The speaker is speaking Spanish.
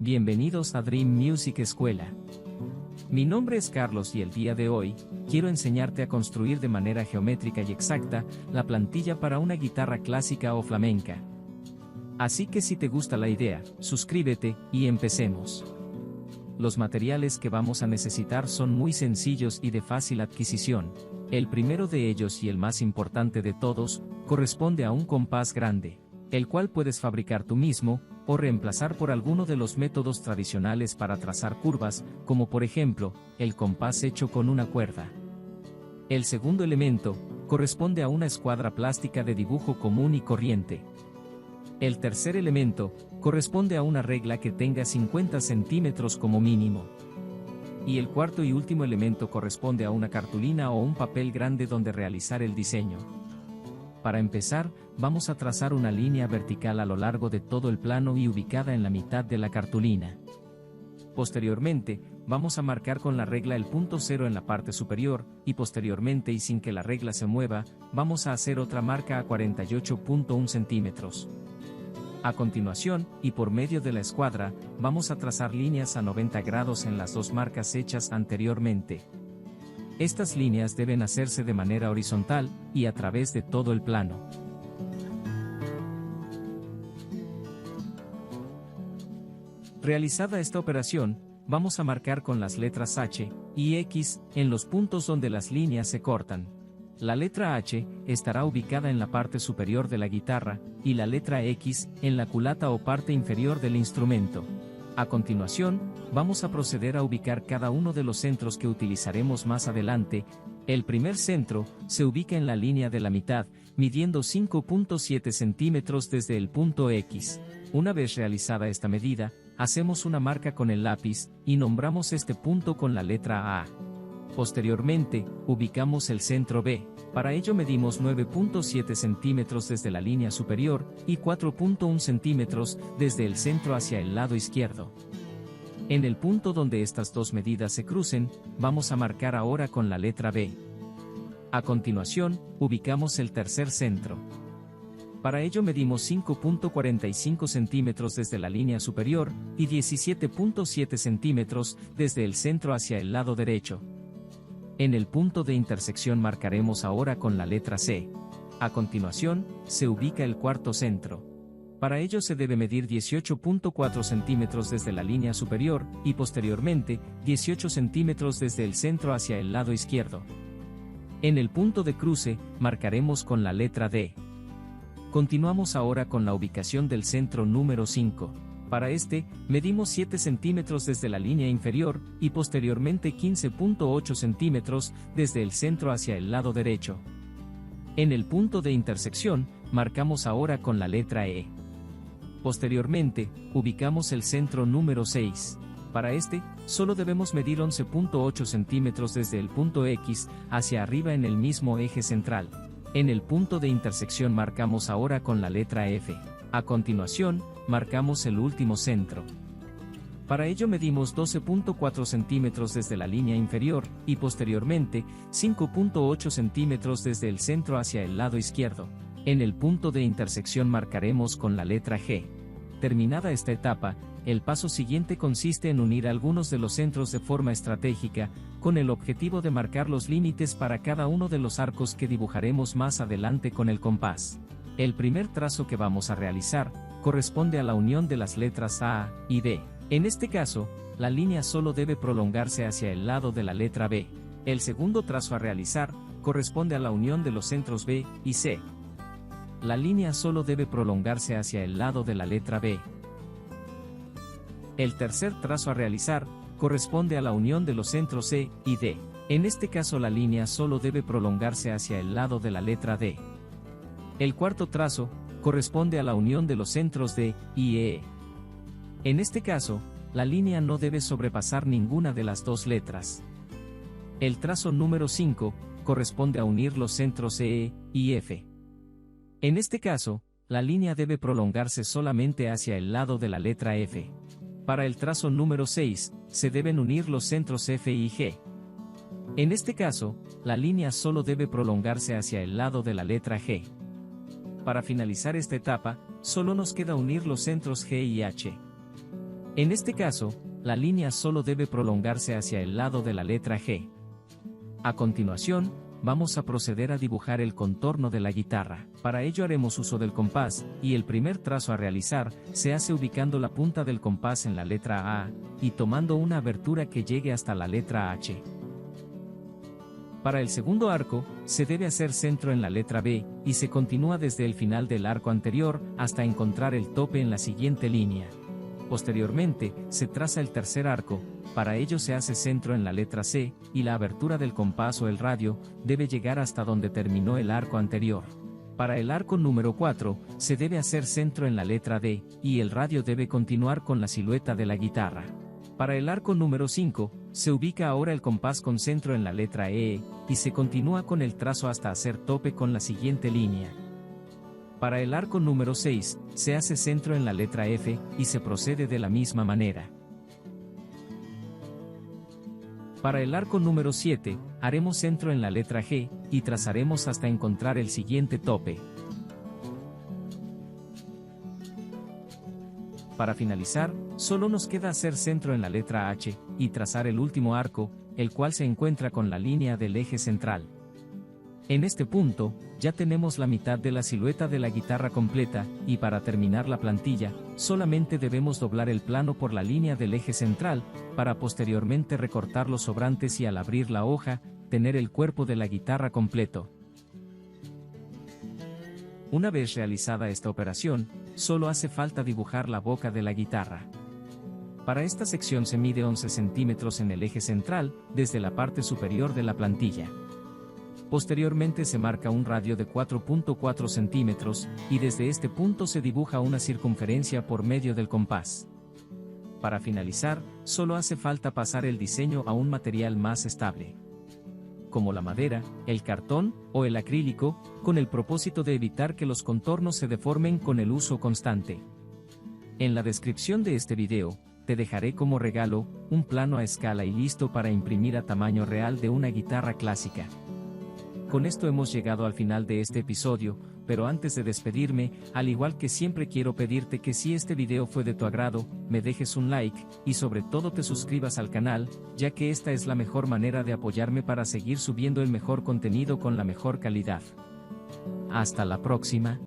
Bienvenidos a Dream Music Escuela. Mi nombre es Carlos y el día de hoy, quiero enseñarte a construir de manera geométrica y exacta, la plantilla para una guitarra clásica o flamenca. Así que si te gusta la idea, suscríbete, y empecemos. Los materiales que vamos a necesitar son muy sencillos y de fácil adquisición. El primero de ellos y el más importante de todos, corresponde a un compás grande, el cual puedes fabricar tú mismo, o reemplazar por alguno de los métodos tradicionales para trazar curvas, como por ejemplo, el compás hecho con una cuerda. El segundo elemento, corresponde a una escuadra plástica de dibujo común y corriente. El tercer elemento, corresponde a una regla que tenga 50 centímetros como mínimo. Y el cuarto y último elemento corresponde a una cartulina o un papel grande donde realizar el diseño. Para empezar, vamos a trazar una línea vertical a lo largo de todo el plano y ubicada en la mitad de la cartulina. Posteriormente, vamos a marcar con la regla el punto cero en la parte superior, y posteriormente y sin que la regla se mueva, vamos a hacer otra marca a 48.1 centímetros. A continuación, y por medio de la escuadra, vamos a trazar líneas a 90 grados en las dos marcas hechas anteriormente. Estas líneas deben hacerse de manera horizontal, y a través de todo el plano. Realizada esta operación, vamos a marcar con las letras H y X en los puntos donde las líneas se cortan. La letra H estará ubicada en la parte superior de la guitarra, y la letra X en la culata o parte inferior del instrumento. A continuación, vamos a proceder a ubicar cada uno de los centros que utilizaremos más adelante. El primer centro se ubica en la línea de la mitad, midiendo 5.7 centímetros desde el punto X. Una vez realizada esta medida, hacemos una marca con el lápiz, y nombramos este punto con la letra A. Posteriormente, ubicamos el centro B. Para ello medimos 9.7 centímetros desde la línea superior, y 4.1 centímetros desde el centro hacia el lado izquierdo. En el punto donde estas dos medidas se crucen, vamos a marcar ahora con la letra B. A continuación, ubicamos el tercer centro. Para ello medimos 5.45 centímetros desde la línea superior, y 17.7 centímetros desde el centro hacia el lado derecho. En el punto de intersección marcaremos ahora con la letra C. A continuación, se ubica el cuarto centro. Para ello se debe medir 18.4 centímetros desde la línea superior, y posteriormente, 18 centímetros desde el centro hacia el lado izquierdo. En el punto de cruce, marcaremos con la letra D. Continuamos ahora con la ubicación del centro número 5. Para este, medimos 7 centímetros desde la línea inferior, y posteriormente 15.8 centímetros desde el centro hacia el lado derecho. En el punto de intersección, marcamos ahora con la letra E. Posteriormente, ubicamos el centro número 6. Para este, solo debemos medir 11.8 centímetros desde el punto X hacia arriba en el mismo eje central. En el punto de intersección marcamos ahora con la letra F. A continuación, marcamos el último centro. Para ello medimos 12.4 centímetros desde la línea inferior, y posteriormente, 5.8 centímetros desde el centro hacia el lado izquierdo. En el punto de intersección marcaremos con la letra G. Terminada esta etapa, el paso siguiente consiste en unir algunos de los centros de forma estratégica, con el objetivo de marcar los límites para cada uno de los arcos que dibujaremos más adelante con el compás. El primer trazo que vamos a realizar, corresponde a la unión de las letras A y B. En este caso, la línea solo debe prolongarse hacia el lado de la letra B. El segundo trazo a realizar, corresponde a la unión de los centros B y C. La línea solo debe prolongarse hacia el lado de la letra B. El tercer trazo a realizar, corresponde a la unión de los centros C y D. En este caso la línea solo debe prolongarse hacia el lado de la letra D. El cuarto trazo, corresponde a la unión de los centros D y E. En este caso, la línea no debe sobrepasar ninguna de las dos letras. El trazo número 5, corresponde a unir los centros E y F. En este caso, la línea debe prolongarse solamente hacia el lado de la letra F. Para el trazo número 6, se deben unir los centros F y G. En este caso, la línea solo debe prolongarse hacia el lado de la letra G. Para finalizar esta etapa, solo nos queda unir los centros G y H. En este caso, la línea solo debe prolongarse hacia el lado de la letra G. A continuación, vamos a proceder a dibujar el contorno de la guitarra. Para ello haremos uso del compás, y el primer trazo a realizar se hace ubicando la punta del compás en la letra A, y tomando una abertura que llegue hasta la letra H. Para el segundo arco, se debe hacer centro en la letra B, y se continúa desde el final del arco anterior, hasta encontrar el tope en la siguiente línea. Posteriormente, se traza el tercer arco, para ello se hace centro en la letra C, y la abertura del compás o el radio, debe llegar hasta donde terminó el arco anterior. Para el arco número 4, se debe hacer centro en la letra D, y el radio debe continuar con la silueta de la guitarra. Para el arco número 5, se ubica ahora el compás con centro en la letra E, y se continúa con el trazo hasta hacer tope con la siguiente línea. Para el arco número 6, se hace centro en la letra F, y se procede de la misma manera. Para el arco número 7, haremos centro en la letra G, y trazaremos hasta encontrar el siguiente tope. Para finalizar, solo nos queda hacer centro en la letra H, y trazar el último arco, el cual se encuentra con la línea del eje central. En este punto, ya tenemos la mitad de la silueta de la guitarra completa, y para terminar la plantilla, solamente debemos doblar el plano por la línea del eje central, para posteriormente recortar los sobrantes y al abrir la hoja, tener el cuerpo de la guitarra completo. Una vez realizada esta operación, solo hace falta dibujar la boca de la guitarra. Para esta sección se mide 11 centímetros en el eje central, desde la parte superior de la plantilla. Posteriormente se marca un radio de 4.4 centímetros, y desde este punto se dibuja una circunferencia por medio del compás. Para finalizar, solo hace falta pasar el diseño a un material más estable, como la madera, el cartón o el acrílico, con el propósito de evitar que los contornos se deformen con el uso constante. En la descripción de este video, te dejaré como regalo un plano a escala y listo para imprimir a tamaño real de una guitarra clásica. Con esto hemos llegado al final de este episodio, pero antes de despedirme, al igual que siempre quiero pedirte que si este video fue de tu agrado, me dejes un like, y sobre todo te suscribas al canal, ya que esta es la mejor manera de apoyarme para seguir subiendo el mejor contenido con la mejor calidad. Hasta la próxima.